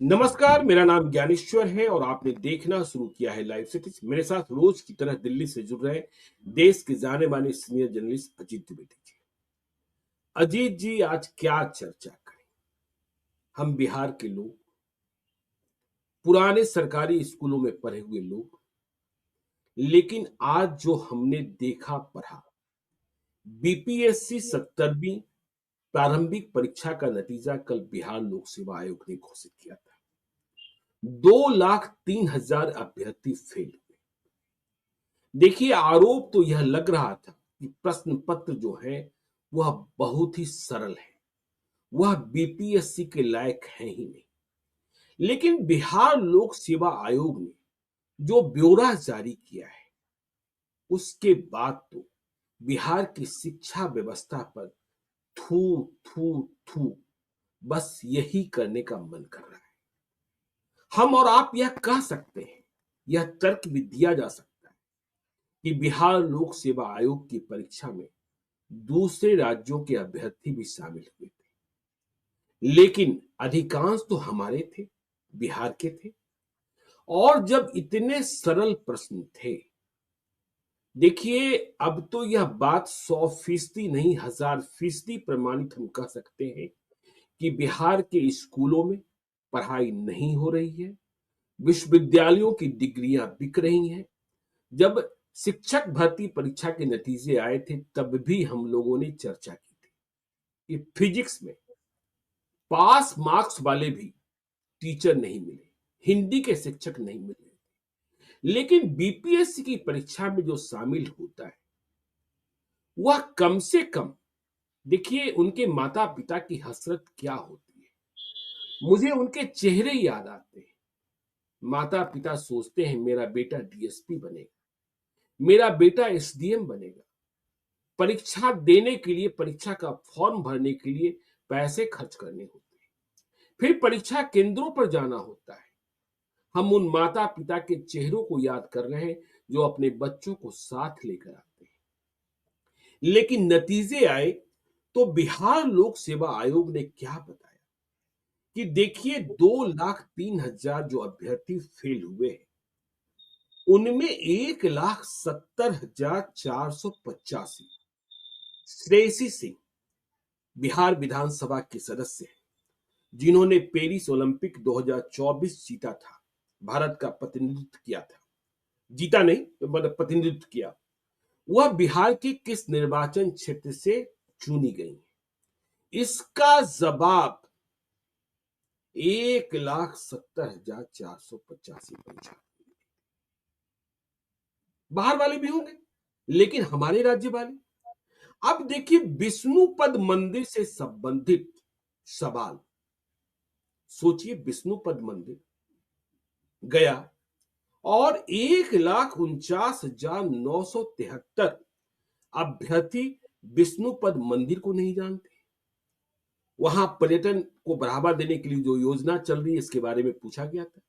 नमस्कार, मेरा नाम ज्ञानेश्वर है और आपने देखना शुरू किया है लाइव सिटीज। मेरे साथ रोज की तरह दिल्ली से जुड़ रहे देश के जाने माने सीनियर जर्नलिस्ट अजीत द्विवेदी जी। अजीत जी, आज क्या चर्चा करें? हम बिहार के लोग, पुराने सरकारी स्कूलों में पढ़े हुए लोग, लेकिन आज जो हमने देखा पढ़ा, बीपीएससी 17वीं प्रारंभिक परीक्षा का नतीजा कल बिहार लोक सेवा आयोग ने घोषित किया था। 2,03,000 अभ्यर्थी फेल हुए। देखिए, आरोप तो यह लग रहा था कि प्रश्न पत्र जो है वह बहुत ही सरल है, वह बीपीएससी के लायक है ही नहीं। लेकिन बिहार लोक सेवा आयोग ने जो ब्यौरा जारी किया है, उसके बाद तो बिहार की शिक्षा व्यवस्था पर थू थू थू बस यही करने का मन कर रहा है। हम और आप यह कह सकते हैं, यह तर्क भी दिया जा सकता है कि बिहार लोक सेवा आयोग की परीक्षा में दूसरे राज्यों के अभ्यर्थी भी शामिल हुए थे, लेकिन अधिकांश तो हमारे थे, बिहार के थे। और जब इतने सरल प्रश्न थे, देखिए, अब तो यह बात 100% नहीं, 1000% प्रमाणित हम कह सकते हैं कि बिहार के स्कूलों में पढ़ाई नहीं हो रही है, विश्वविद्यालयों की डिग्रियां बिक रही हैं। जब शिक्षक भर्ती परीक्षा के नतीजे आए थे, तब भी हम लोगों ने चर्चा की थी कि फिजिक्स में पास मार्क्स वाले भी टीचर नहीं मिले, हिंदी के शिक्षक नहीं मिले। लेकिन बीपीएससी की परीक्षा में जो शामिल होता है, वह कम से कम, देखिए, उनके माता पिता की हसरत क्या होती है, मुझे उनके चेहरे याद आते हैं। माता पिता सोचते हैं मेरा बेटा डीएसपी बनेगा, मेरा बेटा एसडीएम बनेगा। परीक्षा देने के लिए, परीक्षा का फॉर्म भरने के लिए पैसे खर्च करने होते हैं, फिर परीक्षा केंद्रों पर जाना होता है। हम उन माता पिता के चेहरों को याद कर रहे हैं जो अपने बच्चों को साथ लेकर आते हैं। लेकिन नतीजे आए तो बिहार लोक सेवा आयोग ने क्या बताया कि देखिए, 2,03,000 जो अभ्यर्थी फेल हुए हैं, उनमें 1,70,485 श्रेयसी सिंह बिहार विधानसभा के सदस्य हैं, जिन्होंने पेरिस ओलंपिक 2024 जीता था, भारत का प्रतिनिधित्व किया था। जीता नहीं, मतलब प्रतिनिधित्व किया। वह बिहार के किस निर्वाचन क्षेत्र से चुनी गई है, इसका जवाब 1,70,485 परीक्षा। बाहर वाले भी होंगे, लेकिन हमारे राज्य वाले। अब देखिए, विष्णुपद मंदिर से संबंधित सवाल सोचिए। विष्णुपद मंदिर गया और 1,49,973 अभ्यर्थी विष्णुपद मंदिर को नहीं जानते। वहां पर्यटन को बढ़ावा देने के लिए जो योजना चल रही है, इसके बारे में पूछा गया था।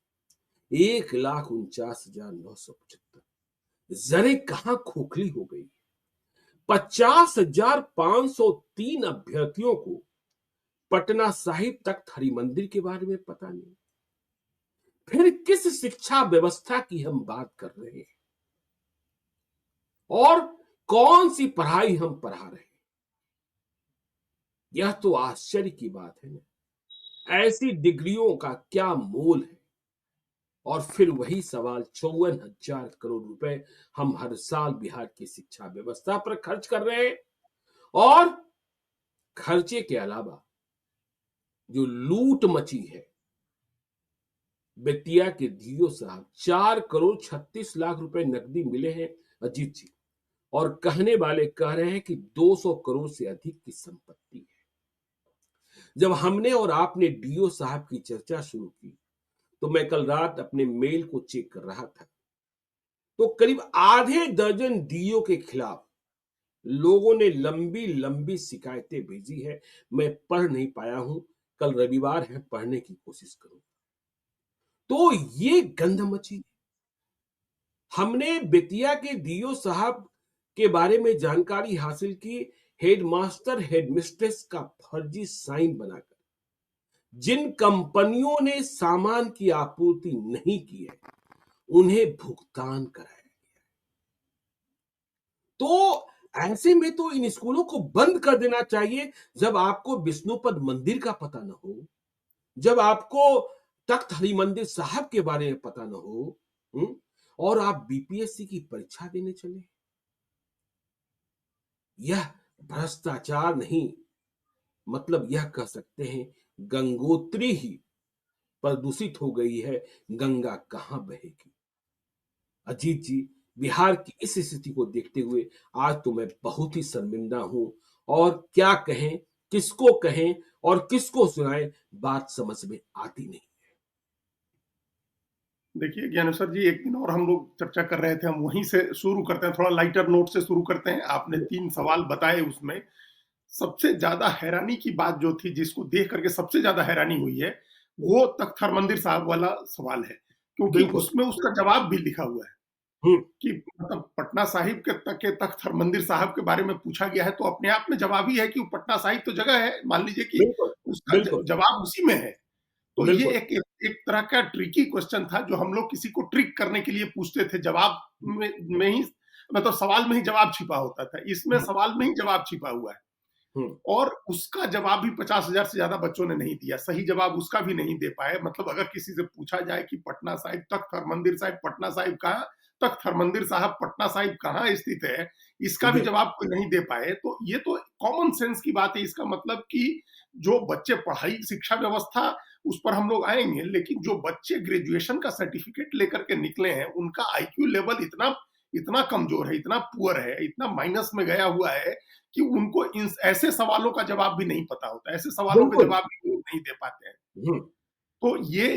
1,49,975 जरे कहां खोखली हो गई। 50,503 अभ्यर्थियों को पटना साहिब तख्त हरि मंदिर के बारे में पता नहीं। फिर किस शिक्षा व्यवस्था की हम बात कर रहे हैं और कौन सी पढ़ाई हम पढ़ा रहे हैं? यह तो आश्चर्य की बात है ना। ऐसी डिग्रियों का क्या मोल है? और फिर वही सवाल, 54,000 करोड़ रुपए हम हर साल बिहार की शिक्षा व्यवस्था पर खर्च कर रहे हैं। और खर्चे के अलावा जो लूट मची है, बेतिया के डीओ साहब, 4,36,00,000 रुपए नकदी मिले हैं अजीत जी, और कहने वाले कह रहे हैं कि 200 करोड़ से अधिक की संपत्ति है। जब हमने और आपने डीओ साहब की चर्चा शुरू की, तो मैं कल रात अपने मेल को चेक कर रहा था, तो करीब आधे दर्जन डीओ के खिलाफ लोगों ने लंबी लंबी शिकायतें भेजी है। मैं पढ़ नहीं पाया हूं, कल रविवार है, पढ़ने की कोशिश करूंगा। तो ये गंध मची। हमने बेतिया के डीओ साहब के बारे में जानकारी हासिल की, हेडमास्टर हेडमिस्ट्रेस का फर्जी साइन बनाकर जिन कंपनियों ने सामान की आपूर्ति नहीं की है, उन्हें भुगतान कराया। तो ऐसे में तो इन स्कूलों को बंद कर देना चाहिए, जब आपको विष्णुपद मंदिर का पता न हो, जब आपको तख्त हरिमंदिर साहब के बारे में पता न हो, और आप बीपीएससी की परीक्षा देने चले। यह भ्रष्टाचार नहीं, मतलब यह कह सकते हैं गंगोत्री ही प्रदूषित हो गई है, गंगा कहां बहेगी। अजीत जी, बिहार की इस स्थिति को देखते हुए आज तो मैं बहुत ही शर्मिंदा हूं, और क्या कहें, किसको कहें और किसको सुनाएं, बात समझ में आती नहीं। देखिए ज्ञानेश्वर जी, एक दिन और हम लोग चर्चा कर रहे थे, हम वहीं से शुरू करते हैं, थोड़ा लाइटर नोट से शुरू करते हैं। आपने 3 सवाल बताए, उसमें सबसे ज्यादा हैरानी की बात जो थी, जिसको देख करके सबसे ज्यादा हैरानी हुई है, वो तख्त हरमंदिर साहब वाला सवाल है, क्योंकि बिल्कुल। उसमें उसका जवाब भी लिखा हुआ है हम्म। कि मतलब पटना साहिब के तख्त हरमंदिर साहब के बारे में पूछा गया है, तो अपने आप में जवाब ही है कि वो पटना साहिब तो जगह है, मान लीजिए कि बिल्कुल। उसका बिल्कुल। जवाब उसी में है। तो ये बिल्कुल। एक तरह का ट्रिकी क्वेश्चन था, जो हम लोग किसी को ट्रिक करने के लिए पूछते थे। जवाब में ही मतलब सवाल में ही जवाब छिपा होता था, इसमें हम्म। सवाल में ही जवाब छिपा हुआ है। हम्म। और उसका जवाब भी 50,000 से ज्यादा बच्चों ने नहीं दिया, सही जवाब उसका भी नहीं दे पाए। मतलब अगर किसी से पूछा जाए कि पटना साहिब तख्त हरमंदिर साहिब पटना साहिब कहाँ, तख्त हरमंदिर साहब पटना साहिब कहाँ स्थित है, इसका भी बिल्कुल। जवाब कोई नहीं दे पाए। तो ये तो कॉमन सेंस की बात है। इसका मतलब कि जो बच्चे पढ़ाई शिक्षा व्यवस्था, उस पर हम लोग आएंगे, लेकिन जो बच्चे ग्रेजुएशन का सर्टिफिकेट लेकर के निकले हैं, उनका आईक्यू लेवल इतना इतना कमजोर है, इतना पुअर है, इतना माइनस में गया हुआ है कि उनको इन ऐसे सवालों का जवाब भी नहीं पता होता, ऐसे सवालों के बिल्कुल। जवाब भी लोग नहीं दे पाते हैं। हम्म। तो ये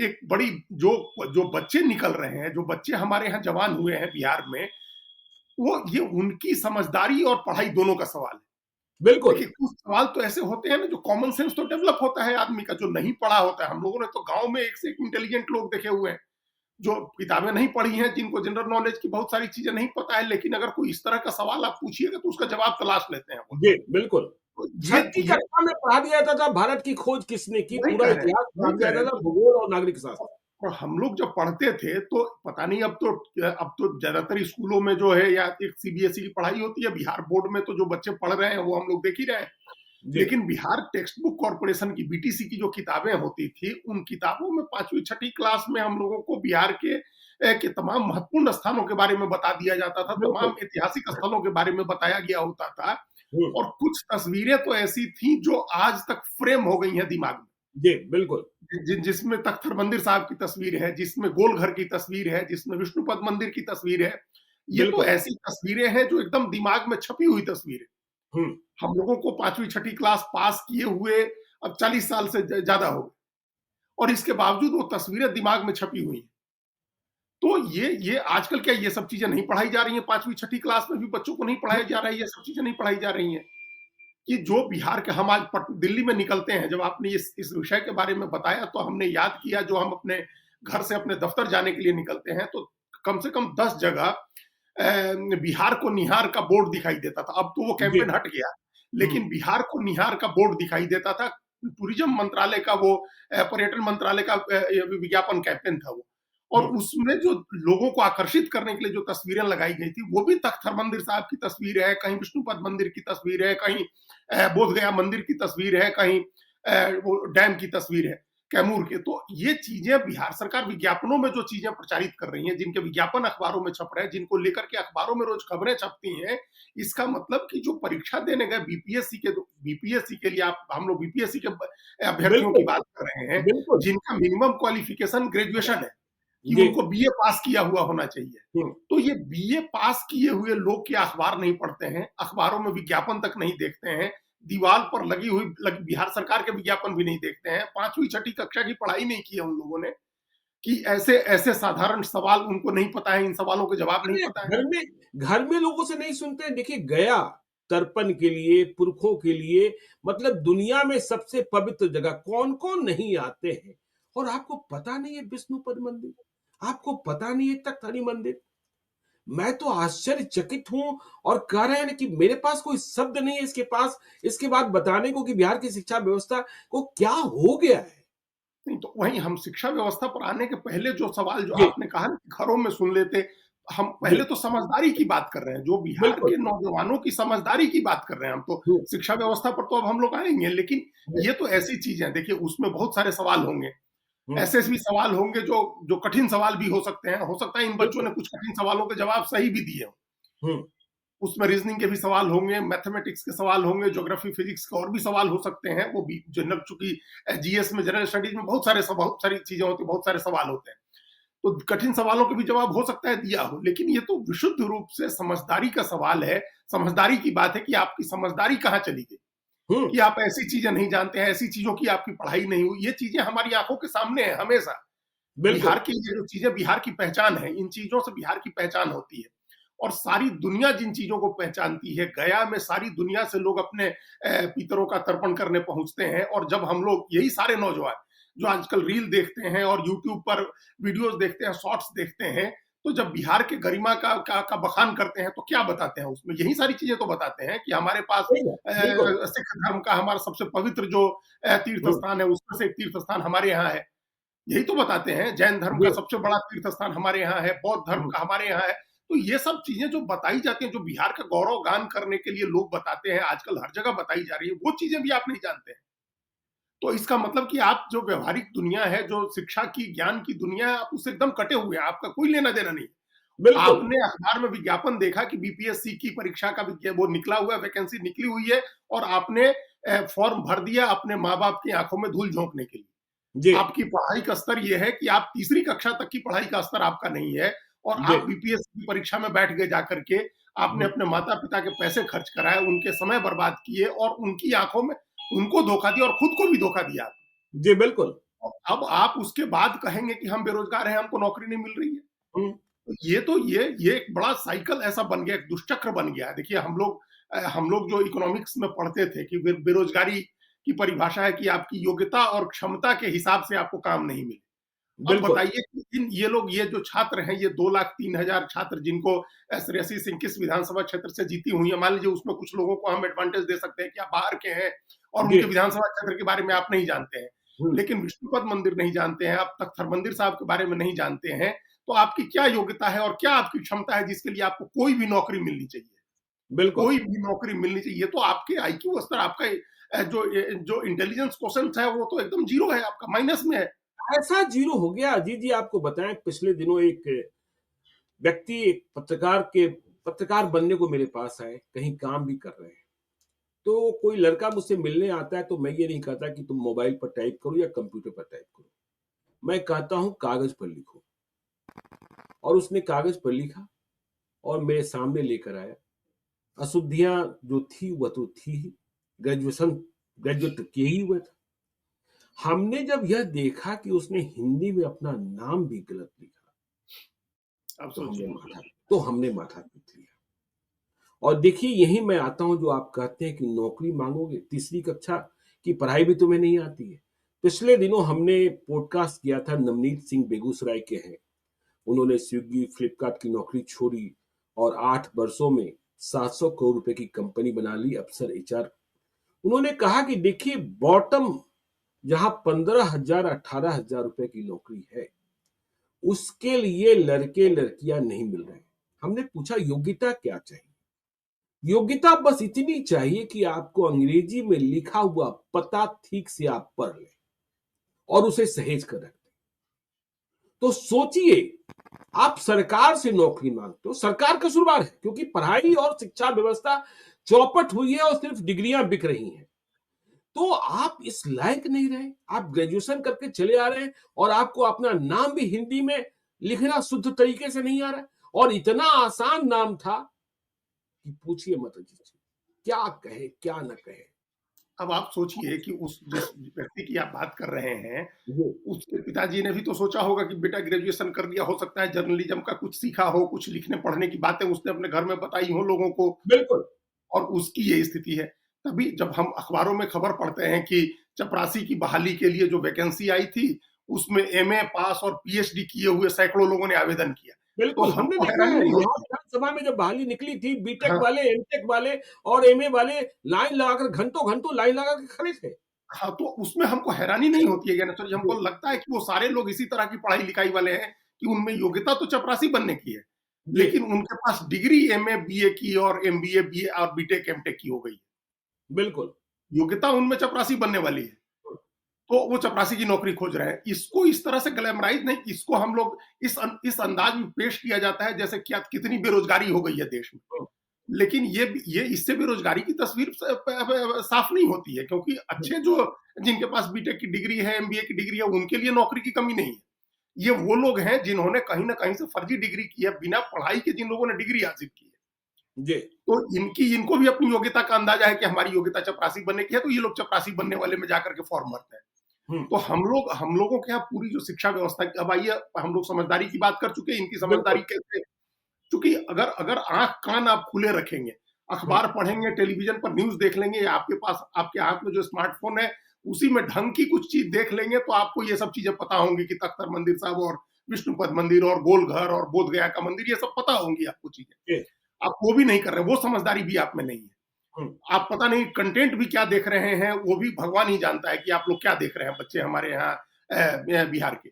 एक बड़ी जो जो बच्चे निकल रहे हैं, जो बच्चे हमारे यहाँ जवान हुए हैं बिहार में, वो ये उनकी समझदारी और पढ़ाई दोनों का सवाल है। बिल्कुल। देखिए कुछ सवाल तो ऐसे होते हैं ना, जो कॉमन सेंस तो डेवलप होता है आदमी का, जो नहीं पढ़ा होता है। हम लोगों ने तो गांव में एक से एक इंटेलिजेंट लोग देखे हुए हैं, जो किताबें नहीं पढ़ी हैं, जिनको जनरल नॉलेज की बहुत सारी चीजें नहीं पता है, लेकिन अगर कोई इस तरह का सवाल आप पूछिएगा तो उसका जवाब तलाश लेते हैं वो लोग। जी, बिल्कुल। तो छठी ये कक्षा में पढ़ा दिया जाता था भारत की खोज किसने की, वही पूरा कह रहे हैं, इतिहास पढ़ा वही दिया कह रहे जाता हैं। था, भूगोल और नागरिक शास्त्र। और हम लोग जब पढ़ते थे तो पता नहीं, अब तो ज्यादातर स्कूलों में जो है, या एक सीबीएसई की पढ़ाई होती है, बिहार बोर्ड में तो जो बच्चे पढ़ रहे हैं वो हम लोग देख ही रहे हैं। जी। लेकिन बिहार टेक्स्ट बुक कॉर्पोरेशन की, बीटीसी की जो किताबें होती थी, उन किताबों में 5वीं 6ठी क्लास में हम लोगों को बिहार के तमाम महत्वपूर्ण स्थानों के बारे में बता दिया जाता था, बिल्कुल। तमाम ऐतिहासिक स्थलों के बारे में बताया गया होता था। हम्म। और कुछ तस्वीरें तो ऐसी थी जो आज तक फ्रेम हो गई हैं दिमाग में। जी, बिल्कुल। जिसमें तख्त मंदिर साहब की तस्वीर है, जिसमें गोलघर की तस्वीर है, जिसमें विष्णुपद मंदिर की तस्वीर है। ये तो बिल्कुल। ऐसी तस्वीरें हैं जो एकदम दिमाग में छपी हुई तस्वीर है। हम्म। हम लोगों को 5वीं 6ठी क्लास पास किए हुए अब 40 साल से ज्यादा हो गए, और इसके बावजूद वो तस्वीरें दिमाग में छपी हुई हैं। तो ये आजकल क्या ये सब चीजें नहीं पढ़ाई जा रही हैं? 5वीं 6ठी क्लास में भी बच्चों को नहीं पढ़ाया जा रहा है, ये सब चीजें नहीं पढ़ाई जा रही हैं कि जो बिहार के, हम आज दिल्ली में निकलते हैं, जब आपने इस विषय के बारे में बताया तो हमने याद किया, जो हम अपने घर से अपने दफ्तर जाने के लिए निकलते हैं, तो कम से कम 10 जगह बिहार को निहार का बोर्ड दिखाई देता था। अब तो वो जी। कैंपेन हट गया, हम्म। लेकिन बिहार को निहार का बोर्ड दिखाई देता था। टूरिज्म मंत्रालय का वो पर्यटन मंत्रालय का विज्ञापन कैंपेन था वो। और हम्म। उसमें जो लोगों को आकर्षित करने के लिए जो तस्वीरें लगाई गई थी, वो भी तख्त हरमंदिर साहब की तस्वीर है, कहीं विष्णुपद मंदिर की तस्वीर है, कहीं बोध गया मंदिर की तस्वीर है, कहीं वो डैम की तस्वीर है कैमूर के। तो ये चीजें बिहार सरकार विज्ञापनों में जो चीजें प्रचारित कर रही है, जिनके विज्ञापन अखबारों में छप रहे हैं, जिनको लेकर के अखबारों में रोज खबरें छपती हैं, इसका मतलब कि जो परीक्षा देने गए बीपीएससी के लिए, आप हम लोग बीपीएससी के अभ्यर्थियों की बिल्कुल। बात कर रहे हैं, बिल्कुल। जिनका मिनिमम क्वालिफिकेशन ग्रेजुएशन है, कि जी। उनको बीए पास किया हुआ होना चाहिए। हम्म। तो ये बीए पास किए हुए लोग क्या अखबार नहीं पढ़ते हैं, अखबारों में विज्ञापन तक नहीं देखते हैं, दीवार पर लगी हुई बिहार सरकार के विज्ञापन भी नहीं देखते हैं, 5वीं 6ठी कक्षा की पढ़ाई नहीं की है उन लोगों ने, कि ऐसे ऐसे साधारण सवाल उनको नहीं पता है, इन सवालों के जवाब नहीं अरे पता है। घर में लोगों से नहीं सुनते हैं। देखिए, गया तर्पण के लिए, पुरखों के लिए, मतलब दुनिया में सबसे पवित्र जगह, कौन कौन नहीं आते हैं। और आपको पता नहीं है विष्णुपद मंदिर, आपको पता नहीं है तख्त हरि मंदिर। मैं तो आश्चर्यचकित हूँ और कह रहे हैं कि मेरे पास कोई शब्द नहीं है इसके पास इसके बाद बताने को कि बिहार की शिक्षा व्यवस्था को क्या हो गया है। नहीं तो वहीं हम शिक्षा व्यवस्था पर आने के पहले जो सवाल जो जी, आपने कहा ना कि घरों में सुन लेते, हम जी, पहले तो समझदारी की बात कर रहे हैं, जो बिहार बिल्कुल। के नौजवानों की समझदारी की बात कर रहे हैं हम तो। हुँ, शिक्षा व्यवस्था पर तो अब हम लोग आएँगे, लेकिन जी, ये तो ऐसी चीज़ है, देखिए उसमें बहुत सारे सवाल होंगे। हुँ, ऐसे भी सवाल होंगे जो जो कठिन सवाल भी हो सकते हैं। हो सकता है इन बच्चों बिल्कुल। ने कुछ कठिन सवालों के जवाब सही भी दिए हों। हुँ, उसमें रीजनिंग के भी सवाल होंगे, मैथमेटिक्स के सवाल होंगे, ज्योग्राफी, फिजिक्स के और भी सवाल हो सकते हैं। वो भी जनरल, चूँकि जीएस में, जनरल स्टडीज़ में बहुत सारी चीज़ें होती हैं, बहुत सारे सवाल होते हैं। तो कठिन सवालों के भी जवाब हो सकता है दिया हो, लेकिन ये तो विशुद्ध रूप से समझदारी का सवाल है। समझदारी की बात है कि आपकी समझदारी कहाँ चली गई? हुँ, कि आप ऐसी चीज़ें नहीं जानते हैं, ऐसी चीज़ों की आपकी पढ़ाई नहीं हुई। ये चीज़ें हमारी आँखों के सामने हैं हमेशा। बिल्कुल। बिहार की ये जो चीज़ें बिहार की पहचान है, इन चीज़ों से बिहार की पहचान होती है। और सारी दुनिया जिन चीज़ों को पहचानती है, गया में सारी दुनिया से लोग अपने पितरों का तर्पण करने पहुँचते हैं। और जब हम लोग, यही सारे नौजवान जो आजकल रील देखते हैं और यूट्यूब पर वीडियोज़ देखते हैं, शॉर्ट्स देखते हैं, तो जब बिहार के गरिमा का बखान करते हैं, तो क्या बताते हैं उसमें? यही सारी चीज़ें तो बताते हैं कि हमारे पास सही बात, बिल्कुल। सिख धर्म का हमारा सबसे पवित्र जो तीर्थ हुँ, स्थान है, उसमें से एक तीर्थ स्थान हमारे यहाँ है। यही तो बताते हैं। जैन धर्म का जी, सबसे बड़ा तीर्थ स्थान हमारे यहाँ है, बौद्ध धर्म हुँ, का हमारे यहाँ है। तो ये सब चीज़ें जो बताई जाती हैं, जो बिहार का गौरव गान करने के लिए लोग बताते हैं, आजकल हर जगह बताई जा रही है, वो चीज़ें भी आप नहीं जानते हैं। तो इसका मतलब कि आप जो व्यावहारिक दुनिया है, जो शिक्षा की, ज्ञान की दुनिया है, आप उससे एकदम कटे हुए हैं, आपका कोई लेना-देना नहीं। बिल्कुल। आपने अखबार में विज्ञापन देखा कि बीपीएससी की परीक्षा का वो निकला हुआ है, वैकेंसी निकली हुई है, और आपने फॉर्म भर दिया अपने माँ-बाप की आँखों में धूल झोंकने के लिए। जी, आपकी पढ़ाई का स्तर ये है कि आप तीसरी कक्षा तक की पढ़ाई का स्तर आपका नहीं है, और जी, आप बीपीएससी की परीक्षा में बैठ गए जाकर के। आपने हुँ, अपने माता-पिता के पैसे खर्च कराए, उनके समय बर्बाद किए, और उनकी आँखों में उनको धोखा दिया और खुद को भी धोखा दिया। जी, बिल्कुल। अब आप उसके बाद कहेंगे कि हम बेरोज़गार हैं, हमको नौकरी नहीं मिल रही है। हुँ, तो ये तो ये एक बड़ा साइकिल ऐसा बन गया, एक दुष्चक्र बन गया है। देखिए हम लोग जो इकोनॉमिक्स में पढ़ते थे कि बेरोज़गारी की परिभाषा है कि आपकी योग्यता और क्षमता के हिसाब से आपको काम नहीं मिले। अब बिल्कुल। बताइए कि ये लोग, ये जो छात्र हैं, ये 2,03,000 छात्र जिनको श्रेयसी सिंह किस विधानसभा क्षेत्र से जीती हुई है, मान लीजिए उसमें कुछ लोगों को हम एडवांटेज दे सकते हैं कि आप बाहर के हैं और जी, उनके विधानसभा क्षेत्र के बारे में आप नहीं जानते हैं। हुँ, लेकिन विष्णुपद मंदिर नहीं जानते हैं, आप तख्त हरमंदिर साहब के बारे में नहीं जानते हैं, तो आपकी क्या योग्यता है और क्या आपकी क्षमता है जिसके लिए आपको कोई भी नौकरी मिलनी चाहिए? बिल्कुल। कोई भी नौकरी मिलनी चाहिए। तो आपके आईक्यू स्तर, आपका जो इंटेलिजेंस क्वोटिएंट है, वो तो एकदम ज़ीरो है, आपका माइनस में है। ऐसा ज़ीरो हो गया अजीत जी आपको बताएँ पिछले दिनों एक व्यक्ति एक पत्रकार बनने को मेरे पास आए, कहीं काम भी कर रहे हैं। तो कोई लड़का मुझसे मिलने आता है तो मैं ये नहीं कहता कि तुम मोबाइल पर टाइप करो या कंप्यूटर पर टाइप करो। मैं कहता हूँ कागज़ पर लिखो और उसने कागज़ पर लिखा और मेरे सामने लेकर आया। अशुद्धियाँ जो थी वह तो थी ही, ग्रेजुएशन ग्रेजुएट तो किया ही हुआ था। हमने जब यह देखा कि उसने हिंदी में अपना नाम भी गलत लिखा, अब तो हमने सोचिए। माथा पीट लिया। और देखिए यहीं मैं आता हूँ जो आप कहते हैं कि नौकरी माँगोगे, तीसरी कक्षा की पढ़ाई भी तुम्हें नहीं आती है। पिछले दिनों हमने पॉडकास्ट किया था नवनीत सिंह बेगूसराय के हैं। उन्होंने स्विगी, फ्लिपकार्ट की नौकरी छोड़ी और 8 वर्षों में 700 करोड़ रुपए की कंपनी बना ली अफसर एचआर। उन्होंने कहा कि देखिए बॉटम जहाँ 15,000 18,000 रुपए की नौकरी है, उसके लिए लड़के-लड़कियां नहीं मिल रहे हैं। हमने पूछा योग्यता क्या चाहिए? योग्यता बस इतनी चाहिए कि आपको अंग्रेजी में लिखा हुआ पता ठीक से आप पढ़ लें और उसे सहेज कर रख दें। तो सोचिए आप सरकार से नौकरी मांगते हो, सरकार कसूरवार है क्योंकि पढ़ाई और शिक्षा व्यवस्था चौपट हुई है और सिर्फ डिग्रियां बिक रही हैं। तो आप इस लायक नहीं रहे, आप ग्रेजुएशन करके चले आ रहे हैं और आपको अपना नाम भी हिंदी में लिखना शुद्ध तरीके से नहीं आ रहा है और इतना आसान नाम था कि पूछिए मत अजीत जी, क्या कहे क्या न कहे। अब आप सोचिए कि उस जिस व्यक्ति की आप बात कर रहे हैं, जी, उसके पिताजी ने भी तो सोचा होगा कि बेटा ग्रेजुएशन कर लिया, हो सकता है जर्नलिज्म का कुछ सीखा हो, कुछ लिखने पढ़ने की बातें उसने अपने घर में बताई हो लोगों को, बिल्कुल। और उसकी ये स्थिति है। तभी जब हम अखबारों में खबर पढ़ते हैं कि चपरासी की बहाली के लिए जो वैकेंसी आई थी, उसमें एमए पास और पीएचडी किए हुए सैकड़ों लोगों ने आवेदन किया। तो बिल्कुल, हमने हमको देखा हैरानी है नहीं यहाँ होती। विधानसभा में जब बहाली निकली थी, बीटेक हाँ, वाले, एमटेक वाले और एमए वाले लाइन लगाकर घंटों-घंटों लाइन लगा के खड़े थे। हाँ, तो उसमें हमको हैरानी नहीं होती है ज्ञानेश्वर जी, हमको जी, लगता है कि वो सारे लोग इसी तरह की पढ़ाई-लिखाई वाले हैं कि उनमें योग्यता तो चपरासी बनने की है, जी, लेकिन उनके पास डिग्री एमए, बीए की और एमबीए, बीए और बीटेक, एमटेक की हो गई है। बिल्कुल। योग्यता उनमें चपरासी बनने वाली है, तो वो चपरासी की नौकरी खोज रहे हैं। इसको इस तरह से ग्लैमराइज़ नहीं, इसको हम लोग इस अंदाज में पेश किया जाता है जैसे क्या कितनी बेरोज़गारी हो गई है देश में। हुँ, लेकिन ये इससे बेरोज़गारी की तस्वीर साफ नहीं होती है, क्योंकि हुँ, अच्छे जो जिनके पास बीटेक की डिग्री है, एमबीए की डिग्री है, उनके लिए नौकरी की कमी नहीं है। ये वो लोग हैं जिन्होंने कहीं न कहीं से फर्जी डिग्री की है, बिना पढ़ाई के जिन लोगों ने डिग्री हासिल की है। जी, तो इनको भी अपनी योग्यता का अंदाजा है कि हमारी योग्यता चपरासी बनने की है, तो ये लोग चपरासी बनने वाले में जाकर के फॉर्म भरते हैं। हुँ, तो हम लोगों के यहाँ पूरी जो शिक्षा व्यवस्था की, अब आइए हम लोग समझदारी की बात कर चुके हैं, इनकी बिल्कुल। समझदारी कैसे, क्योंकि अगर अगर आँख कान आप खुले रखेंगे, हुँ, अखबार पढ़ेंगे, टेलीविज़न पर न्यूज़ देख लेंगे, या आपके पास आपके हाथ में जो स्मार्टफ़ोन है, उसी में ढंग की कुछ चीज़ देख लेंगे, तो आपको ये सब चीज़ें पता होंगी कि तख्त मंदिर साहब और विष्णुपद मंदिर और गोलघर और बोधगया का मंदिर, ये सब पता होंगी आपको चीज़ें। जी, आप वो भी नहीं कर रहे, वो समझदारी भी आप में नहीं है। हुँ। आप पता नहीं कंटेंट भी क्या देख रहे हैं, वो भी भगवान ही जानता है कि आप लोग क्या देख रहे हैं, बच्चे हमारे यहाँ बिहार के।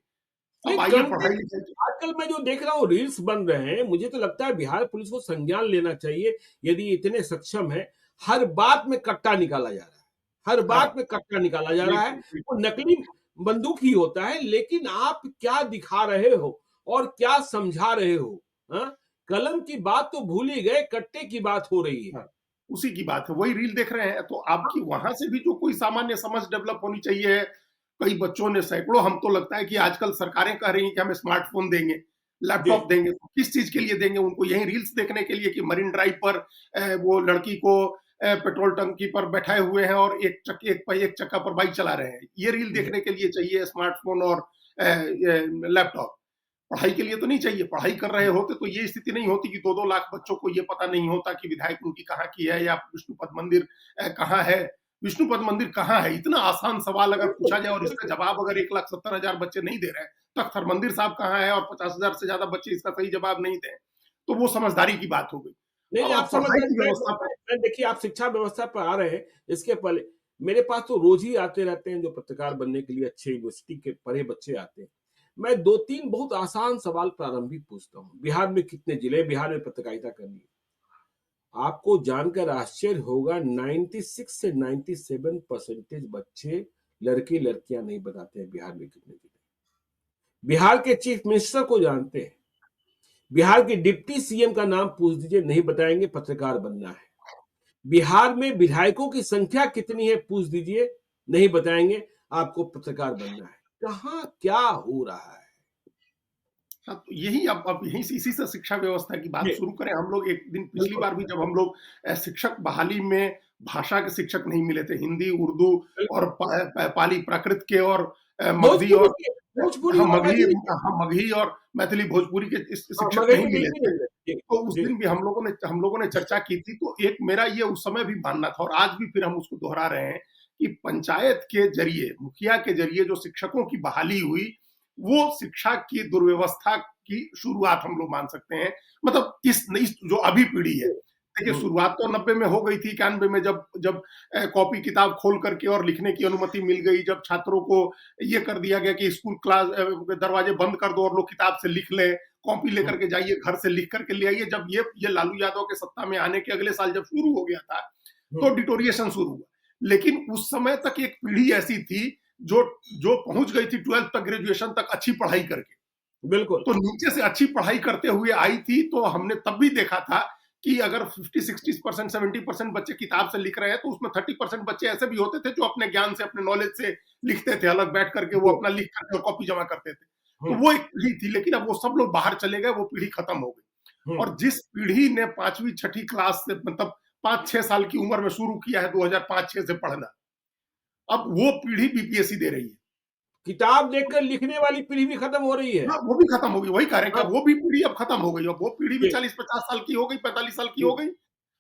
नहीं अब आइए कंटेंट पढ़ाई-लिखाई की। आजकल मैं जो देख रहा हूँ रील्स बन रहे हैं, मुझे तो लगता है बिहार पुलिस को संज्ञान लेना चाहिए, यदि इतने सक्षम है, हर बात में कट्टा निकाला जा रहा है। हर हाँ, बात में कट्टा निकाला जा रहा है, बिल्कुल, वो बिल्कुल। नकली बंदूक ही होता है, लेकिन आप क्या दिखा रहे हो और क्या समझा रहे हो? हाँ? कलम की बात तो भूल ही गए, कट्टे की बात हो रही है। हाँ, उसी की बात है, वही रील देख रहे हैं, तो आपकी वहाँ से भी जो कोई सामान्य समझ डेवलप होनी चाहिए। कई बच्चों ने सैकड़ों, हमको लगता है कि आजकल सरकारें कह रही हैं कि हमें स्मार्टफ़ोन देंगे, जी, लैपटॉप देंगे, तो किस चीज़ के लिए देंगे उनको? यही रील्स देखने के लिए कि मरीन ड्राइव पर वो लड़की को पेट्रोल टंकी पर बैठाए हुए हैं और एक चक्का पर बाइक चला रहे हैं। ये रील जी, देखने के लिए चाहिए स्मार्टफ़ोन और ये लैपटॉप। पढ़ाई के लिए तो नहीं चाहिए। पढ़ाई कर रहे होते तो ये स्थिति नहीं होती कि 2-2 लाख बच्चों को ये पता नहीं होता कि विधायक उनकी कहाँ की है, या विष्णुपद मंदिर कहाँ है? विष्णुपद मंदिर कहाँ है? इतना आसान सवाल अगर बिल्कुल, पूछा जाए और इसका बिल्कुल। जवाब अगर 1,70,000 बच्चे नहीं दे रहे हैं, तख्त हरमंदिर साहब कहाँ है, और 50,000 से ज़्यादा बच्चे इसका सही जवाब नहीं दें, तो वो समझदारी की बात हो गई। नहीं, अब नहीं, आप आप पढ़ाई समझदार की व्यवस्था पर। मैं देखिए आप शिक्षा व्यवस्था पर आ रहे हैं, इसके पहले मेरे पास तो रोज़ ही आते रहते हैं जो पत्रकार बनने के लिए अच्छे यूनिवर्सिटी के पढ़े बच्चे आते हैं। मैं 2-3 बहुत आसान सवाल प्रारंभिक पूछता हूँ। बिहार में कितने जिले बिहार में पत्रकारिता करनी है? आपको जानकर आश्चर्य होगा 96 से 97% बच्चे लड़के-लड़कियाँ नहीं बताते हैं बिहार में कितने जिले। बिहार के चीफ मिनिस्टर को जानते हैं। बिहार के डिप्टी सीएम का नाम पूछ दीजिए नहीं बताएँगे पत्रकार बनना है। बिहार में विधायकों की संख्या कितनी है पूछ दीजिए, नहीं बताएँगे, आपको पत्रकार बनना है। कहाँ क्या हो रहा है? हाँ, तो यही अब यहीं से इसी से शिक्षा व्यवस्था की बात जी, शुरू करें। हम लोग एक दिन पिछली बिल्कुल, बार भी जब हम लोग शिक्षक बहाली में भाषा के शिक्षक नहीं मिले थे, हिंदी, उर्दू बिल्कुल। और पाली प्राकृत के और मगधी भोजपुरी और के भोजपुरी और मैथिली के मगही और मैथिली भोजपुरी के इस हाँ, शिक्षक नहीं मगही मिले बिल्कुल थे। नहीं मिले। जी, तो उस जी, दिन भी हम लोगों ने चर्चा की थी, तो एक मेरा ये उस समय भी मानना था और आज भी फिर हम उसको दोहरा रहे हैं कि पंचायत के ज़रिए, मुखिया के ज़रिए जो शिक्षकों की बहाली हुई, वो शिक्षा की दुर्व्यवस्था की शुरुआत हम लोग मान सकते हैं। मतलब इस नई जो अभी पीढ़ी है। जी। देखिए, हुँ, शुरुआत तो 90 में हो गई थी, 91 में जब जब कॉपी किताब खोल करके और लिखने की अनुमति मिल गई, जब छात्रों को ये कर दिया गया कि स्कूल क्लास दरवाजे बंद कर दो और लोग किताब से लिख लें, कॉपी हुँ, लेकर के जाइए, घर से लिख कर के ले आइए। जब ये लालू यादव के सत्ता में आने के अगले साल जब शुरू हो गया था, हुँ, तो डिटोरिएशन शुरू हुआ। लेकिन उस समय तक एक पीढ़ी ऐसी थी जो जो पहुंच गई थी 12th तक, ग्रेजुएशन तक अच्छी पढ़ाई करके। बिल्कुल। तो नीचे से अच्छी पढ़ाई करते हुए आई थी, तो हमने तब भी देखा था कि अगर 50-60%, 70% बच्चे किताब से लिख रहे हैं, तो उसमें 30% बच्चे ऐसे भी होते थे जो अपने ज्ञान से, अपने नॉलेज से लिखते थे, अलग बैठ करके वो जी, अपना लिख करके और कॉपी जमा करते थे। तो हुँ, वो एक पीढ़ी थी, लेकिन अब वो सब लोग बाहर चले गए, वो पीढ़ी खत्म हो गई। हुँ, और जिस पीढ़ी ने 5वीं 6ठी क्लास से, मतलब 5-6 साल की उम्र में शुरू किया है 2005-6 से पढ़ना, अब वो पीढ़ी बीपीएससी दे रही है। किताब देखकर लिखने वाली पीढ़ी भी खत्म हो रही है। हाँ, वो भी खत्म हो गई, वही कह रहे हैं कि हाँ, अब वो भी पीढ़ी अब खत्म हो गई। अब वो पीढ़ी भी जी, 40-50 साल की हो गई, 45 साल की जी, हो गई, तो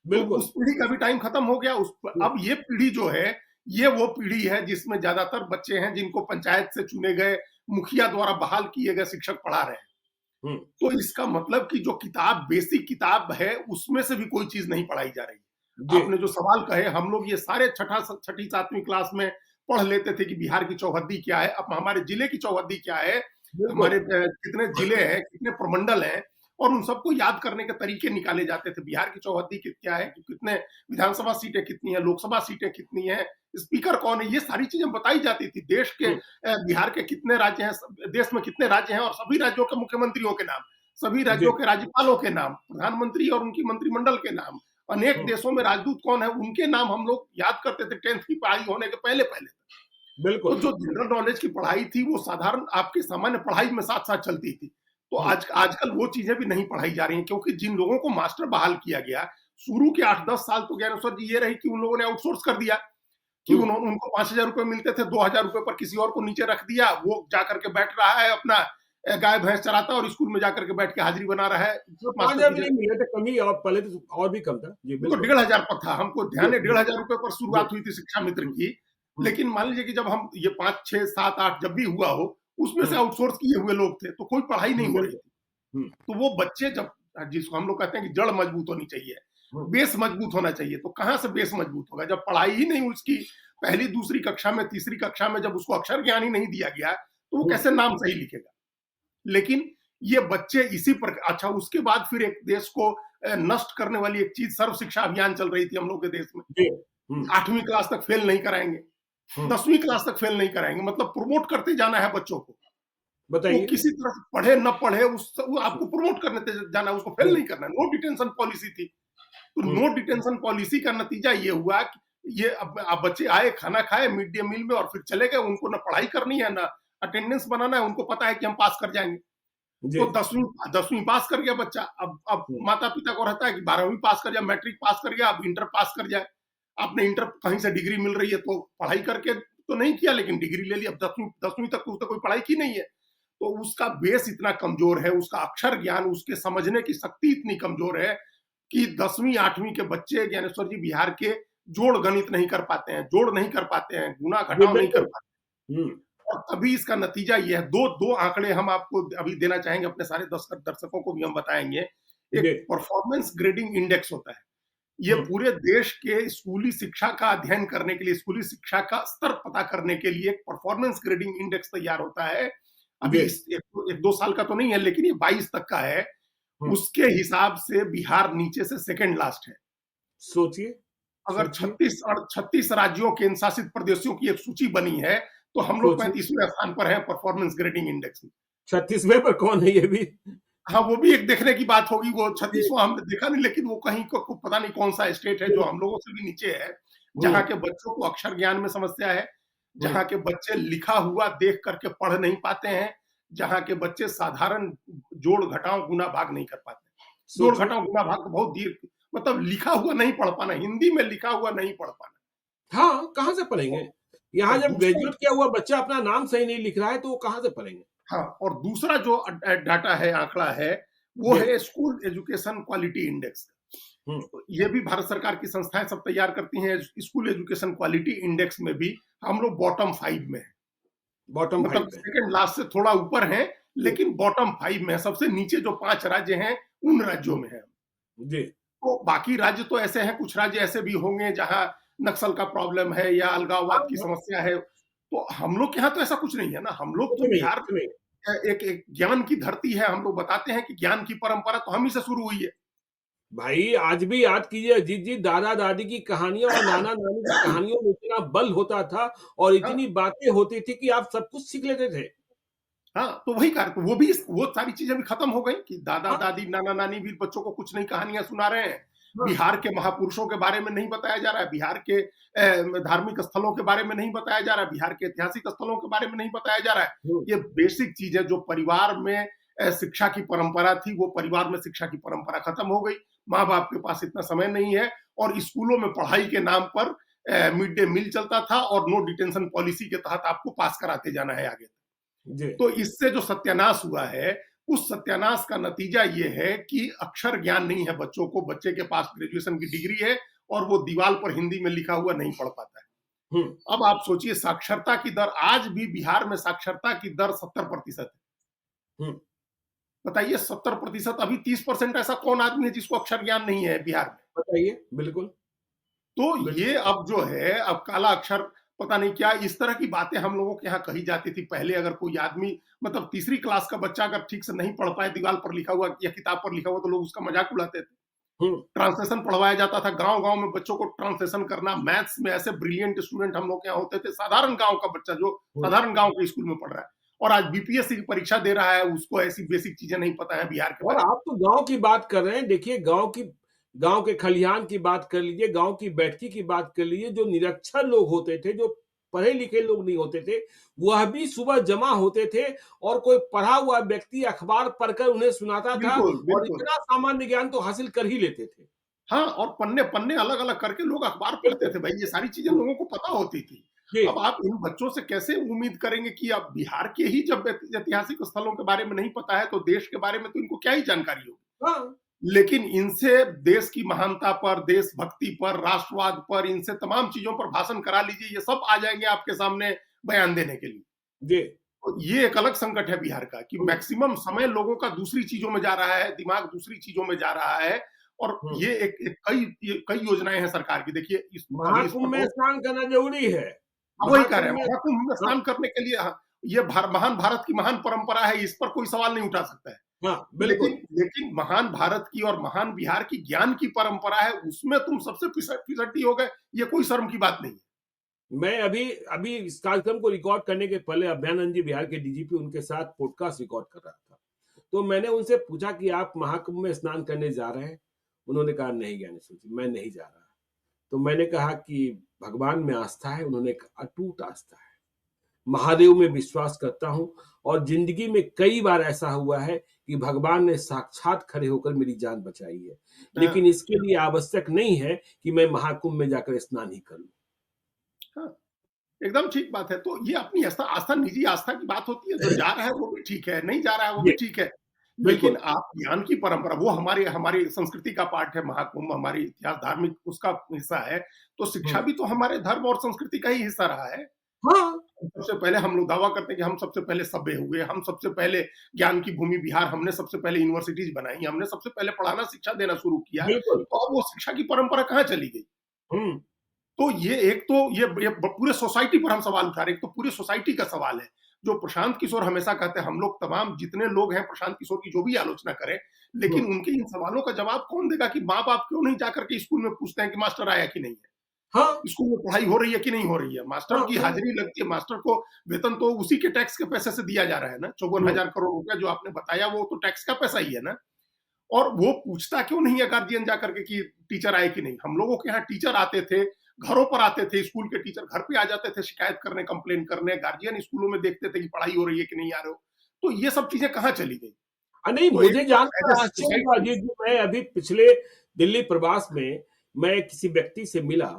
बिल्कुल। उस पीढ़ी का भी टाइम खत्म हो गया। हुँ, अब ये पीढ़ी जो है, ये वो पीढ़ी है जिसमें ज़्यादातर बच्चे हैं जिनको पंचायत से चुने गए, मुखिया द्वारा बहाल किए गए शिक्षक पढ़ा रहे हैं। हम्म, तो इसका मतलब कि जो किताब बेसिक किताब है उसमें से भी कोई चीज नहीं पढ़ाई जा रही। जी, आपने जो सवाल कहे, हम लोग ये सारे छठी सातवीं क्लास में पढ़ लेते थे कि बिहार की चौहद्दी क्या है, अब हमारे जिले की चौहद्दी क्या है, बिल्कुल, हमारे कितने जिले हैं, कितने प्रमंडल हैं, और उन सबको याद करने के तरीके निकाले जाते थे। बिहार की चौहद्दी क्या है, कि कितने विधानसभा सीटें कितनी है, लोकसभा सीटें कितनी है, स्पीकर कौन है, ये सारी चीजें बताई जाती थी। देश के हम्म, बिहार के कितने राज्य हैं, देश में कितने राज्य हैं, और सभी राज्यों के मुख्यमंत्रियों के नाम, सभी जी, राज्यों के राज्यपालों के नाम, प्रधानमंत्री और उनकी मंत्रिमंडल के नाम, अनेक हम्म, देशों में राजदूत कौन है उनके नाम हम लोग याद करते थे 10th की पढ़ाई होने के पहले पहले। तो बिल्कुल, जो जनरल नॉलेज की पढ़ाई थी वो साधारण आपकी सामान्य पढ़ाई में साथ साथ चलती थी। तो हम्म, आजकल वो चीजें भी नहीं पढ़ाई जा रही हैं, क्योंकि जिन लोगों को मास्टर बहाल किया गया, शुरू के 8-10 साल तो ज्ञानेश्वर जी ये रही कि उन लोगों ने आउटसोर्स कर दिया, कि हम्म, उनको 5,000 रुपए मिलते थे, 2,000 रुपए पर किसी और को नीचे रख दिया, वो जाकर के बैठ रहा है अपना गाय भैंस चराता, और स्कूल में जाकर के बैठ के हाजिरी बना रहा है तो मास्टर 5,000 की भी नहीं जगह। मिले थे, कम ही, और पहले तो और भी कम था। जी, तो बिल्कुल। 1,500 पर था, हमको जी, ध्यान है जी, 1,500 रुपए पर जी, शुरुआत हुई थी शिक्षा मित्र हुँ, की। हुँ, लेकिन मान लीजिए कि जब हम ये 5, 6, 7, 8 जब भी हुआ हो, उसमें से हुँ, आउटसोर्स किए हुए लोग थे, तो कोई पढ़ाई नहीं हो रही बिल्कुल। थी। हुँ, तो वो बच्चे जब, जिसको हम लोग कहते हैं कि जड़ मजबूत होनी चाहिए, हुँ, बेस मजबूत होना चाहिए, तो कहाँ से बेस मजबूत होगा? जब पढ़ाई ही नहीं उसकी पहली, दूसरी कक्षा में, तीसरी कक्षा में जब उसको अक्षर ज्ञान ही नहीं दिया गया, तो वो हुँ, कैसे नाम सही लिखेगा? लेकिन ये बच्चे इसी पर, अच्छा उसके बाद फिर एक देश को नष्ट करने वाली एक चीज सर्व शिक्षा अभियान चल रही थी हम लोग के देश में। जी, हुँ, 8वीं क्लास तक फेल नहीं कराएंगे, हुँ, 10वीं क्लास तक फेल नहीं कराएंगे, मतलब प्रमोट करते जाना है बच्चों को। वो बताइए? किसी तरह से पढ़े न पढ़े, वो हुँ, आपको प्रमोट करने जाना है, उसको फेल हुँ, नहीं करना है। नो डिटेंशन पॉलिसी थी। तो हुँ, नो डिटेंशन पॉलिसी का नतीजा ये हुआ कि ये अब बच्चे आए, खाना खाए मिड डे मील में, और फिर चले गए। उनको ना पढ़ाई करनी है, ना अटेंडेंस बनाना है, उनको पता है कि हम पास कर जाएंगे। जी, तो 10वीं पास कर गया बच्चा। अब हुँ, माता पिता को रहता है कि 12वीं पास कर जाए, मैट्रिक पास कर गया, अब इंटर पास कर जाए। आपने इंटर कहीं से डिग्री मिल रही है तो पढ़ाई करके तो नहीं किया, लेकिन डिग्री ले ली। अब 10वीं तक तो उसने कोई पढ़ाई की नहीं है, तो उसका बेस इतना कमजोर है, उसका अक्षर ज्ञान, उसके समझने की शक्ति इतनी कमजोर है कि 10वीं 8वीं के बच्चे ज्ञानेश्वर जी बिहार के जोड़ गणित नहीं कर पाते हैं, जोड़ नहीं कर पाते हैं, गुना जी, घटाव नहीं कर बिल्कुल। पाते। हुँ, और अभी इसका नतीजा ये है, दो दो आंकड़े हम आपको अभी देना चाहेंगे, अपने सारे दर्शकों को भी हम बताएंगे। एक जी, परफॉर्मेंस ग्रेडिंग इंडेक्स होता है, ये हुँ, पूरे देश के स्कूली शिक्षा का अध्ययन करने के लिए, स्कूली शिक्षा का स्तर पता करने के लिए एक परफॉर्मेंस ग्रेडिंग इंडेक्स तैयार होता है। अभी जी, इस एक दो साल का तो नहीं है, लेकिन ये 22 तक का है। हुँ, उसके हिसाब से बिहार नीचे से सेकंड लास्ट है। सोचिए, अगर सोचिए, 36 राज्यों केंद्र शासित प्रदेशों की एक सूची बनी है, तो हम लोग सोचिए, 35वें स्थान पर हैं परफॉर्मेंस ग्रेडिंग इंडेक्स में। 36वें पर कौन है ये भी? हाँ, वो भी एक देखने की बात होगी, वो जी, 36वां हमने देखा नहीं, लेकिन वो कहीं को पता नहीं कौन-सा स्टेट है जो बिल्कुल, हम लोगों से भी नीचे है, हुँ, जहाँ के बच्चों को अक्षर ज्ञान में समस्या है, हुँ, जहाँ के बच्चे लिखा हुआ देख करके पढ़ नहीं पाते हैं, जहाँ के बच्चे साधारण जोड़, घटाव, गुणा, भाग नहीं कर पाते। जोड़, सोचिए। घटाव, गुणा, भाग तो बहुत दीर्घ, मतलब लिखा हुआ नहीं पढ़ पाना, हिंदी में लिखा हुआ नहीं पढ़ पाना। हाँ, कहाँ से पढ़ेंगे? और यहाँ और जब दूसरा, ग्रेजुएट किया हुआ बच्चा अपना नाम सही नहीं लिख रहा है, तो वो कहाँ से पढ़ेंगे? हाँ, और दूसरा जो डाटा है, आंकड़ा है, वो जी, है स्कूल एजुकेशन क्वालिटी इंडेक्स। हुँ, तो ये भी भारत सरकार की संस्थाएं सब तैयार करती हैं। स्कूल एजुकेशन क्वालिटी इंडेक्स में भी हम लोग बॉटम 5 में हैं, बॉटम मतलब 5 में। सेकंड लास्ट से थोड़ा ऊपर हैं, जी, लेकिन बॉटम 5 में है। सबसे नीचे जो 5 राज्य हैं, उन राज्यों हुँ, में है। जी, तो बाकी राज्य तो ऐसे हैं, कुछ राज्य ऐसे भी होंगे जहां नक्सल का प्रॉब्लम है या हाँ, अलगाववाद की हाँ, समस्या है। तो हम लोग के यहाँ तो ऐसा कुछ नहीं है ना। हम लोग कुछ तो नहीं है, बिहार कुछ नहीं है। एक ज्ञान की धरती है। हम लोग बताते हैं कि ज्ञान की परंपरा तो हम ही से शुरू हुई है। भाई आज भी याद कीजिए, अजीत जी, दादा-दादी की कहानियाँ और नाना-नानी की कहानियों में इतना बल होता था और हाँ, इतनी बातें होती थी कि आप सब कुछ सीख लेते थे। हाँ, तो वही कार्य, तो वो भी, वो सारी चीजें भी खत्म हो गई कि हाँ, दादा-दादी, नाना-नानी भी बच्चों को कुछ नई कहानियाँ सुना रहे हैं। हाँ, बिहार के महापुरुषों के बारे में नहीं बताया जा रहा है, बिहार के धार्मिक स्थलों के बारे में नहीं बताया जा रहा है, बिहार के ऐतिहासिक स्थलों के बारे में नहीं बताया जा रहा है। हुँ, ये बेसिक चीज़ें जो परिवार में शिक्षा की परंपरा थी, वो परिवार में शिक्षा की परंपरा खत्म हो गई। माँ-बाप के पास इतना समय नहीं है, और स्कूलों में पढ़ाई के नाम पर मिड डे मील चलता था, और नो डिटेंशन पॉलिसी के तहत आपको पास कराते जाना है आगे। जी, तो इससे जो सत्यानाश हुआ है, उस सत्यानाश का नतीजा ये है कि अक्षर ज्ञान नहीं है बच्चों को। बच्चे के पास ग्रेजुएशन की डिग्री है, और वो दीवार पर हिंदी में लिखा हुआ नहीं पढ़ पाता है। हुँ, अब आप सोचिए, साक्षरता की दर आज भी बिहार में, साक्षरता की दर 70% है। हुँ, बताइए 70% अभी 30% ऐसा कौन आदमी है जिसको अक्षर ज्ञान नहीं है बिहार में? बताइए, बिल्कुल, तो बिल्कुल। ये अब जो है, अब काला अक्षर पता नहीं क्या, इस तरह की बातें हम लोगों के यहाँ कही जाती थी पहले। अगर कोई आदमी मतलब तीसरी क्लास का बच्चा अगर ठीक से नहीं पढ़ पाए, दीवार पर लिखा हुआ या किताब पर लिखा हुआ, तो लोग उसका मजाक उड़ाते थे। हुँ, ट्रांसलेशन पढ़वाया जाता था, गांव गांव में बच्चों को ट्रांसलेशन करना। मैथ्स में ऐसे ब्रिलियंट स्टूडेंट हम लोग के यहाँ होते थे, साधारण गांव का बच्चा जो हुँ। साधारण गांव के स्कूल में पढ़ रहा है, और आज बीपीएससी की परीक्षा दे रहा है, उसको ऐसी बेसिक चीजें नहीं पता है बिहार के और बारे में। आप तो गाँव की बात कर रहे हैं, देखिए गाँव के खलिहान की बात कर लीजिए, गाँव की बैठकी की बात कर लीजिए, जो निरक्षर लोग होते थे, जो पढ़े-लिखे लोग नहीं होते थे, वह भी सुबह जमा होते थे और कोई पढ़ा हुआ व्यक्ति अखबार पढ़कर उन्हें सुनाता था बिल्कुल, और बिल्कुल। इतना सामान्य ज्ञान तो हासिल कर ही लेते थे। हाँ, और पन्ने-पन्ने अलग-अलग करके लोग अखबार पढ़ते बिल्कुल। थे भाई, ये सारी चीज़ें हुँ, लोगों को पता होती थी। जी, अब आप इन बच्चों से कैसे उम्मीद करेंगे कि अब बिहार के ही जब ऐतिहासिक स्थलों के बारे में नहीं पता है, तो देश के बारे में तो इनको क्या ही जानकारी होगी। हाँ, लेकिन इनसे देश की महानता पर, देशभक्ति पर, राष्ट्रवाद पर, इनसे तमाम चीज़ों पर भाषण करा लीजिए, ये सब आ जाएँगे आपके सामने बयान देने के लिए। जी, तो ये एक अलग संकट है बिहार का कि हुँ, मैक्सिमम समय लोगों का दूसरी चीज़ों में जा रहा है, दिमाग दूसरी चीज़ों में जा रहा है, और हुँ। ये एक एक कई योजनाएँ हैं सरकार की। देखिए इस महाकुंभ में पेट्रोल, स्नान करना ज़रूरी है। हाँ, वही कह महाकुंभ रहे हैं, में महाकुंभ में हाँ, स्नान करने के लिए, हाँ, ये महान भारत की महान परंपरा है, इस पर कोई सवाल नहीं उठा सकता है। हाँ, लेकिन बिल्कुल। लेकिन महान भारत की और महान बिहार की ज्ञान की परंपरा है, उसमें तुम सबसे फिसड्डी हो गए, ये कोई शर्म की बात नहीं है। मैं अभी अभी इस कार्यक्रम को रिकॉर्ड करने के पहले अभयानंद जी बिहार के डीजीपी उनके साथ पॉडकास्ट रिकॉर्ड कर रहा था। तो मैंने उनसे पूछा कि आप महाकुंभ में स्नान करने जा रहे हैं? उन्होंने कहा नहीं ज्ञानेश्वर जी, मैं नहीं जा रहा। तो मैंने कहा कि भगवान में आस्था है? उन्होंने कहा अटूट आस्था है। महादेव में विश्वास करता हूँ और ज़िंदगी में कई बार ऐसा हुआ है कि भगवान ने साक्षात खड़े होकर मेरी जान बचाई है। हाँ, लेकिन इसके लिए आवश्यक नहीं है कि मैं महाकुंभ में जाकर स्नान ही कर लूँ। हाँ। एकदम ठीक बात है। तो ये अपनी आस्था निजी आस्था की बात होती है, जो जा रहा है वो भी ठीक है, नहीं जा रहा है वो भी जी, ठीक है। लेकिन बिल्कुल। आप ज्ञान की परंपरा, वो हमारी हमारी संस्कृति का पार्ट है, महाकुंभ हमारी इतिहास धार्मिक उसका हिस्सा है, तो शिक्षा हुँ। भी तो हमारे धर्म और संस्कृति का ही हिस्सा रहा है। हाँ, सबसे पहले हम लोग दावा करते हैं कि हम सबसे पहले सभ्य हुए, हम सबसे पहले ज्ञान की भूमि बिहार, हमने सबसे पहले यूनिवर्सिटीज़ बनाई, हमने सबसे पहले पढ़ाना, शिक्षा देना शुरू किया। बिल्कुल। तो अब वो शिक्षा की परंपरा कहाँ चली गई? हुँ, तो ये एक तो ये पूरे सोसाइटी पर हम सवाल उठा रहे हैं, एक तो पूरी सोसाइटी का सवाल है। जो प्रशांत किशोर हमेशा कहते हैं, हम लोग तमाम जितने लोग हैं प्रशांत किशोर की जो भी आलोचना करें, हुँ। लेकिन उनके इन सवालों का जवाब कौन देगा कि माँ-बाप क्यों नहीं जाकर के स्कूल में पूछते हैं कि मास्टर आया कि नहीं है? हाँ, स्कूल में पढ़ाई हो रही है कि नहीं हो रही है? मास्टर हाँ, की बिल्कुल। हाज़िरी लगती है, मास्टर को वेतन तो उसी के टैक्स के पैसे से दिया जा रहा है ना, हुँ, 54,000 करोड़ रुपया जो आपने बताया वो तो टैक्स का पैसा ही है ना। और वो पूछता क्यों नहीं है गार्जियन जाकर के कि टीचर आए कि नहीं? हम लोगों के यहाँ टीचर आते थे, घरों पर आते थे, स्कूल के टीचर घर पे आ जाते थे शिकायत करने, कंप्लेन करने, गार्जियन स्कूलों में देखते थे कि पढ़ाई हो रही है कि नहीं आ रहे हो। तो ये सब चीज़ें कहाँ चली गई? नहीं तो एक मुझे तो एज़ जानकर अ आश्चर्य हुआ सोसाइटी, जी कि मैं अभी पिछले दिल्ली प्रवास में मैं किसी व्यक्ति से मिला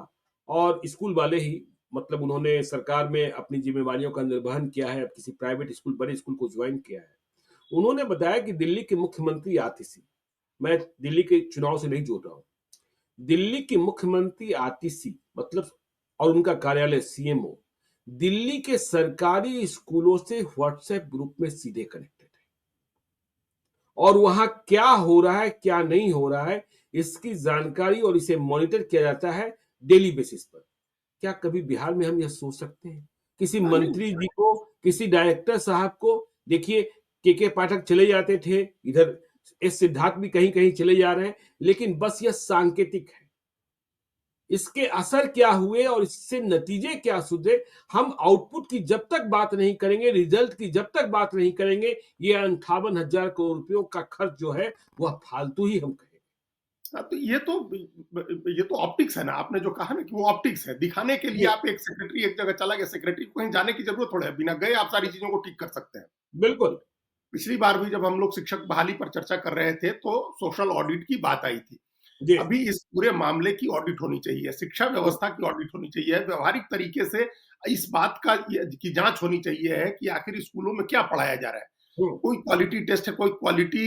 और स्कूल वाले ही मतलब उन्होंने सरकार में अपनी ज़िम्मेवारियों का निर्वहन किया है, अब किसी प्राइवेट स्कूल बड़े स्कूल को जॉइन किया है। उन्होंने बताया कि दिल्ली के मुख्यमंत्री आती थी, मैं दिल्ली के चुनाव से नहीं जोड़ रहा हूँ। दिल्ली की मुख्यमंत्री आतिशी मतलब और उनका कार्यालय सीएमओ दिल्ली के सरकारी स्कूलों से व्हाट्सएप ग्रुप में सीधे कनेक्टेड है और वहां क्या हो रहा है क्या नहीं हो रहा है इसकी जानकारी और इसे मॉनिटर किया जाता है डेली बेसिस पर। क्या कभी बिहार में हम यह सोच सकते हैं किसी हाँ, नहीं, मंत्री जी को किसी डायरेक्टर साहब को देखिए के पाठक चले जाते थे इधर एस सिद्धार्थ भी कहीं कहीं चले जा रहे हैं लेकिन बस यह सांकेतिक है इसके असर क्या हुए और इससे नतीजे क्या सुधरे हम आउटपुट की जब तक बात नहीं करेंगे रिजल्ट की जब तक बात नहीं करेंगे ये 58,000 करोड़ रुपयों का खर्च जो है वह फालतू ही हम कहेंगे। हाँ, तो ये तो ऑप्टिक्स है ना, आपने जो कहा ना कि वो ऑप्टिक्स है, दिखाने के लिए जी आप एक सेक्रेटरी एक जगह चला गया, सेक्रेटरी को कहीं जाने की ज़रूरत थोड़ी है, बिना गए आप सारी चीज़ों को ठीक कर सकते हैं। बिल्कुल। पिछली बार भी जब हम लोग शिक्षक बहाली पर चर्चा कर रहे थे, तो सोशल ऑडिट की बात आई थी। जी अभी इस पूरे मामले की ऑडिट होनी चाहिए, शिक्षा हम्म, व्यवस्था की ऑडिट होनी चाहिए, व्यवहारिक तरीके से इस बात का की जाँच होनी चाहिए है कि आखिर स्कूलों में क्या पढ़ाया जा रहा है। हम्म, कोई क्वालिटी टेस्ट है, कोई क्वालिटी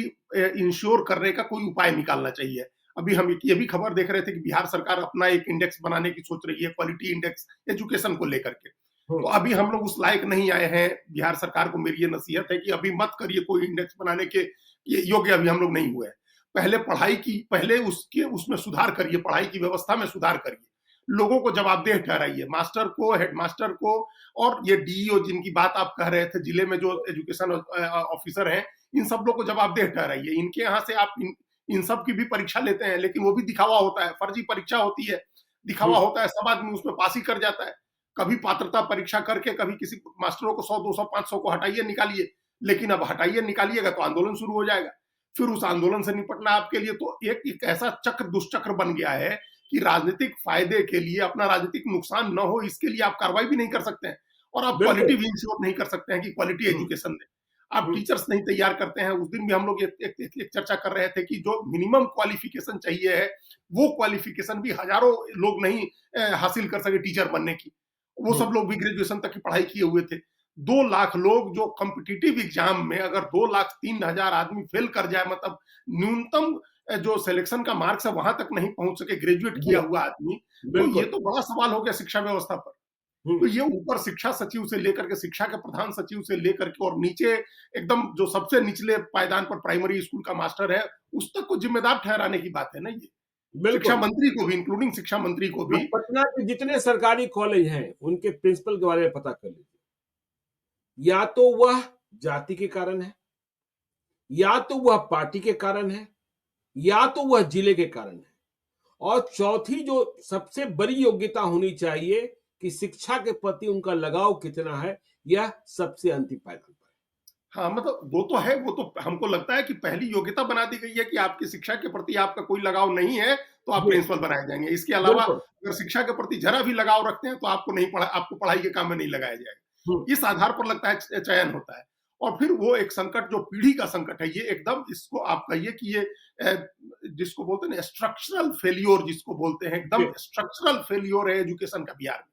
इंश्योर करने का कोई उपाय निकालना चाहिए। अभी हम ये भी खबर देख रहे थे कि बिहार सरकार अपना एक इंडेक्स बनाने की सोच रही है, क्वालिटी इंडेक्स एजुकेशन को लेकर के। तो हम्म, अभी हम लोग उस लायक नहीं आए हैं, बिहार सरकार को मेरी ये नसीहत है कि अभी मत करिए कोई इंडेक्स बनाने के ये योग्य अभी हम लोग नहीं हुए हैं। पहले पढ़ाई की, पहले उसके उसमें सुधार करिए, पढ़ाई की व्यवस्था में सुधार करिए, लोगों को जवाबदेह ठहराइए, मास्टर को, हेडमास्टर को, और ये डीईओ जिनकी बात आप कह रहे थे, जिले में जो एजुकेशन ऑफिसर हैं, इन सब लोग को जवाबदेह ठहराइए। इनके यहाँ से आप इन सब की भी परीक्षा लेते हैं, लेकिन वो भी दिखावा होता है, फर्जी परीक्षा होती है, दिखावा होता है, सब आदमी उसमें पास ही कर जाता है। कभी पात्रता परीक्षा करके, कभी किसी मास्टरों को 100, 200, 500 को हटाइए निकालिए, लेकिन अब हटाइए निकालिएगा तो आंदोलन शुरू हो जाएगा। फिर उस आंदोलन से निपटना आपके लिए तो एक ऐसा चक्र, दुष्चक्र बन गया है कि राजनीतिक फायदे के लिए, अपना राजनीतिक नुकसान न हो इसके लिए आप कार्रवाई भी नहीं कर सकते हैं, और आप क्वालिटी भी इंश्योर नहीं कर सकते हैं कि क्वालिटी एजुकेशन दें। आप टीचर्स नहीं तैयार करते हैं। उस दिन भी हम लोग एक चर्चा कर रहे थे कि जो मिनिमम क्वालिफिकेशन चाहिए है, वो क्वालिफिकेशन भी हजारों लोग नहीं हासिल कर सके टीचर बनने की। वो सब लोग भी ग्रेजुएशन तक की पढ़ाई किए हुए थे। 2 लाख लोग जो कॉम्पिटिटिव एग्जाम में, अगर 2,03,000 आदमी फेल कर जाए, मतलब न्यूनतम जो सिलेक्शन का मार्क्स है वहां तक नहीं पहुंच सके, ग्रेजुएट किया हुआ आदमी, तो ये तो बड़ा सवाल हो गया शिक्षा व्यवस्था पर। तो ये ऊपर शिक्षा सचिव से लेकर के, शिक्षा के प्रधान सचिव से लेकर के, और नीचे एकदम जो सबसे निचले पायदान पर प्राइमरी स्कूल का मास्टर है, उस तक को जिम्मेदार ठहराने की बात है ना ये। शिक्षा मंत्री को भी, इंक्लूडिंग शिक्षा मंत्री को भी। पटना के जितने सरकारी कॉलेज हैं उनके प्रिंसिपल के बारे में पता कर लीजिए। या तो वह जाति के कारण है, या तो वह पार्टी के कारण है, या तो वह जिले के कारण है, और चौथी जो सबसे बड़ी योग्यता होनी चाहिए कि शिक्षा के प्रति उनका लगाव कितना है, यह सबसे अंतिम पायदान पर है। हाँ, मतलब वो तो है, वो तो हमको लगता है कि पहली योग्यता बना दी गई है कि आपकी शिक्षा के प्रति आपका कोई लगाव नहीं है तो आप प्रिंसिपल बनाए जाएंगे। इसके अलावा अगर शिक्षा के प्रति जरा भी लगाव रखते हैं तो आपको पढ़ाई के काम में नहीं लगाया जाएगा। इस आधार पर लगता है चयन होता है। और फिर वो एक संकट, जो पीढ़ी का संकट है, ये एकदम, इसको आप कहिए कि ये जिसको बोलते हैं स्ट्रक्चरल फेल्योर, जिसको बोलते हैं, एकदम स्ट्रक्चरल फेल्योर है एजुकेशन का बिहार में।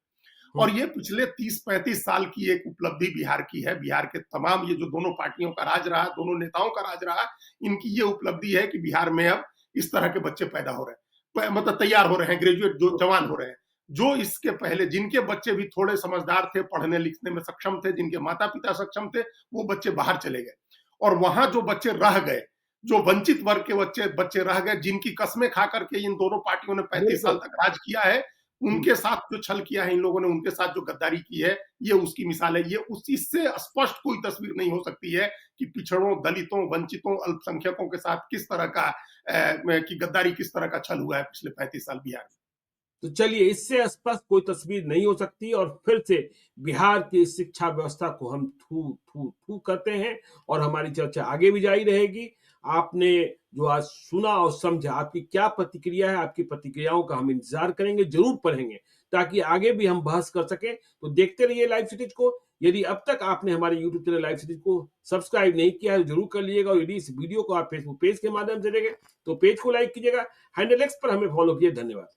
और ये पिछले 30-35 साल की एक उपलब्धि बिहार की है। बिहार के तमाम, ये जो दोनों पार्टियों का राज रहा, दोनों नेताओं का राज रहा, इनकी ये उपलब्धि है कि बिहार में अब इस तरह के बच्चे पैदा हो रहे हैं, मतलब तैयार हो रहे हैं, ग्रेजुएट जो जवान हो रहे हैं। जो इसके पहले, जिनके बच्चे भी थोड़े समझदार थे, पढ़ने लिखने में सक्षम थे, जिनके माता पिता सक्षम थे, वो बच्चे बाहर चले गए। और वहां जो बच्चे रह गए, जो वंचित वर्ग के बच्चे रह गए, जिनकी कस्में खा करके इन दोनों पार्टियों ने 35 साल तक राज किया है, उनके साथ जो छल किया है इन लोगों ने, उनके साथ जो गद्दारी की है, ये उसकी मिसाल है। ये इससे स्पष्ट कोई तस्वीर नहीं हो सकती है कि पिछड़ों, दलितों, वंचितों, अल्पसंख्यकों के साथ किस तरह का की गद्दारी, किस तरह का छल हुआ है पिछले 35 साल बिहार में। तो चलिए, इससे स्पष्ट कोई तस्वीर नहीं हो सकती, और फिर से बिहार की शिक्षा व्यवस्था को हम थू थू थू करते हैं, और हमारी चर्चा आगे भी जारी रहेगी। आपने जो आज सुना और समझा, आपकी क्या प्रतिक्रिया है? आपकी प्रतिक्रियाओं का हम इंतजार करेंगे, जरूर पढ़ेंगे, ताकि आगे भी हम बहस कर सकें। तो देखते रहिए लाइव सिटीज को। यदि अब तक आपने हमारे यूट्यूब चैनल लाइव सिटीज को सब्सक्राइब नहीं किया है तो जरूर कर लीजिएगा, और यदि इस वीडियो को आप फेसबुक पेज के माध्यम से देखें तो पेज को लाइक कीजिएगा। हैंडल एक्स पर हमें फॉलो कीजिए। धन्यवाद।